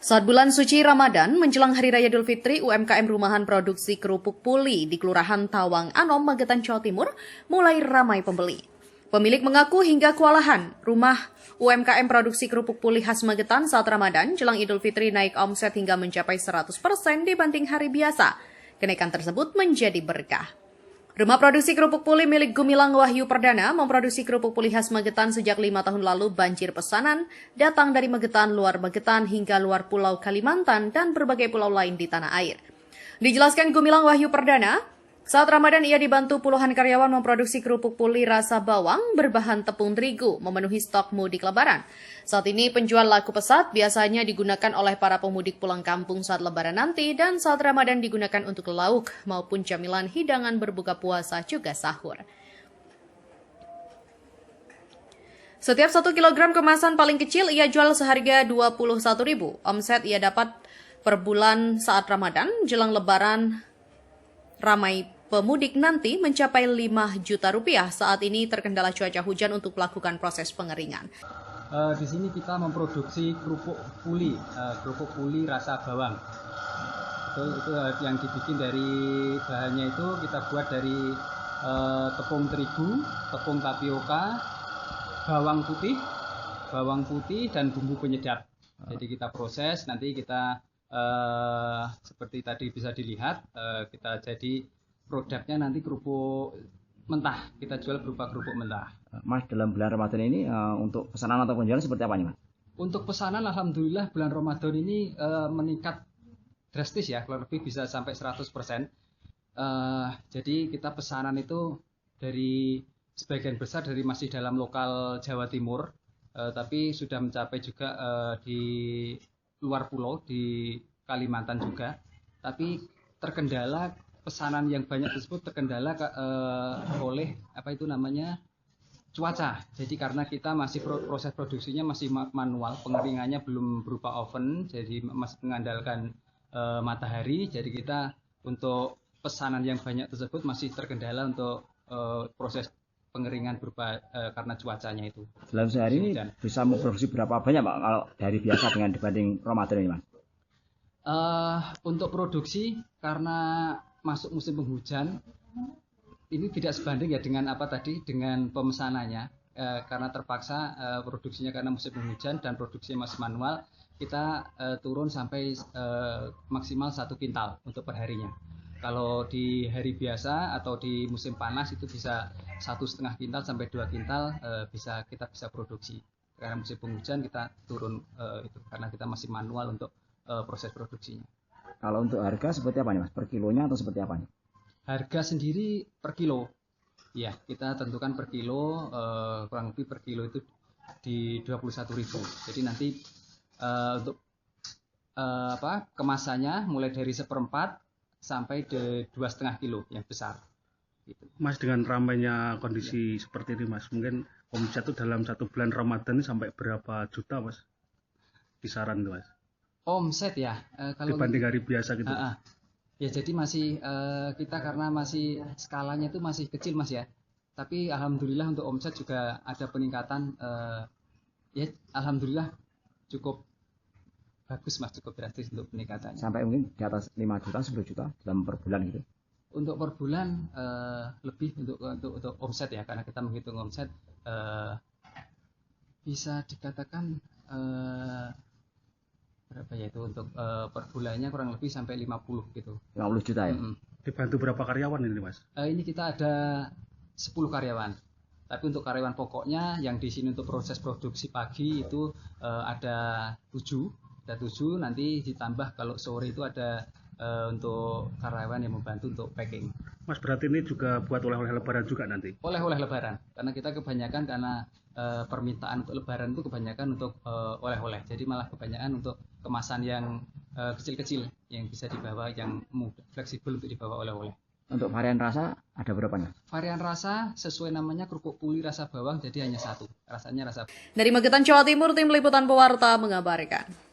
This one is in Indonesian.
Saat bulan suci Ramadan, menjelang Hari Raya Idul Fitri, UMKM rumahan produksi kerupuk puli di Kelurahan Tawang Anom, Magetan, Jawa Timur, mulai ramai pembeli. Pemilik mengaku hingga kewalahan, rumah UMKM produksi kerupuk puli khas Magetan saat Ramadan, jelang Idul Fitri naik omset hingga mencapai 100% dibanding hari biasa. Kenaikan tersebut menjadi berkah. Rumah produksi kerupuk puli milik Gumilang Wahyu Perdana memproduksi kerupuk puli khas Magetan sejak 5 tahun lalu. Banjir pesanan datang dari Magetan, luar Magetan, hingga luar Pulau Kalimantan dan berbagai pulau lain di tanah air. Dijelaskan Gumilang Wahyu Perdana, saat Ramadan ia dibantu puluhan karyawan memproduksi kerupuk puli rasa bawang berbahan tepung terigu memenuhi stok mudik lebaran. Saat ini penjual laku pesat, biasanya digunakan oleh para pemudik pulang kampung saat lebaran nanti, dan saat Ramadan digunakan untuk lauk maupun camilan hidangan berbuka puasa juga sahur. Setiap 1 kilogram kemasan paling kecil ia jual seharga Rp21.000. Omset ia dapat per bulan saat Ramadan, jelang lebaran ramai pemudik nanti mencapai Rp5 juta. Saat ini terkendala cuaca hujan untuk melakukan proses pengeringan. Di sini kita memproduksi kerupuk puli rasa bawang. Itu yang dibikin dari bahannya itu kita buat dari tepung terigu, tepung tapioka, bawang putih dan bumbu penyedap. Jadi kita proses, nanti kita seperti tadi bisa dilihat, kita jadi produknya nanti kerupuk mentah, kita jual berupa kerupuk mentah. Mas, dalam bulan Ramadan ini untuk pesanan atau penjualan seperti apa nih, Mas? Untuk pesanan alhamdulillah bulan Ramadan ini meningkat drastis ya, kurang lebih bisa sampai 100%. Jadi kita pesanan itu dari sebagian besar dari masih dalam lokal Jawa Timur, tapi sudah mencapai juga di luar pulau, di Kalimantan juga. Tapi terkendala pesanan yang banyak tersebut terkendala oleh cuaca. Jadi karena kita masih proses produksinya masih manual, pengeringannya belum berupa oven, jadi masih mengandalkan matahari. Jadi kita untuk pesanan yang banyak tersebut masih terkendala untuk proses pengeringan berupa karena cuacanya itu. Dalam sehari ini bisa memproduksi berapa banyak, Pak, kalau dari biasa dengan dibanding Ramadan ini, Mas? Untuk produksi karena masuk musim penghujan ini tidak sebanding ya dengan dengan pemesanannya, karena terpaksa produksinya karena musim penghujan dan produksinya masih manual, kita turun sampai maksimal 1 kintal untuk perharinya. Kalau di hari biasa atau di musim panas itu bisa 1,5 kintal sampai 2 kintal kita bisa produksi. Karena musim penghujan kita turun itu karena kita masih manual untuk proses produksinya. Kalau untuk harga seperti apa nih, Mas? Per kilonya atau seperti apa nih? Harga sendiri per kilo. Ya, kita tentukan per kilo, kurang lebih per kilo itu di 21.000. Jadi nanti untuk kemasannya mulai dari 1/4 sampai 2,5 kilo yang besar. Gitu. Mas, dengan ramainya kondisi seperti ini, Mas, mungkin omset itu dalam 1 bulan Ramadan ini sampai berapa juta, Mas? Kisaran tuh, Mas. Omset ya, kalau dibanding hari biasa gitu. Ya jadi masih kita karena masih skalanya itu masih kecil, Mas ya. Tapi alhamdulillah untuk omset juga ada peningkatan, ya alhamdulillah cukup bagus, Mas, cukup drastis untuk peningkatannya. Sampai mungkin di atas 5 juta, 10 juta dalam per bulan gitu. Untuk per bulan lebih untuk omset ya, karena kita menghitung omset bisa dikatakan berapa ya itu untuk per bulannya kurang lebih sampai 50 gitu. 50 juta ya? Dibantu berapa karyawan ini, Mas? Ini kita ada 10 karyawan. Tapi untuk karyawan pokoknya yang di sini untuk proses produksi pagi itu ada 7. Ada 7, nanti ditambah kalau sore itu ada untuk karyawan yang membantu untuk packing. Mas, berarti ini juga buat oleh-oleh lebaran juga nanti? Oleh-oleh lebaran, karena kita kebanyakan karena permintaan untuk lebaran itu kebanyakan untuk oleh-oleh. Jadi malah kebanyakan untuk kemasan yang kecil-kecil yang bisa dibawa, yang mudah, fleksibel untuk dibawa oleh-oleh. Untuk varian rasa ada berapa nih? Varian rasa sesuai namanya kerupuk puli rasa bawang, jadi hanya 1. Rasanya rasa. Dari Magetan, Jawa Timur, tim liputan Pewarta mengabarkan.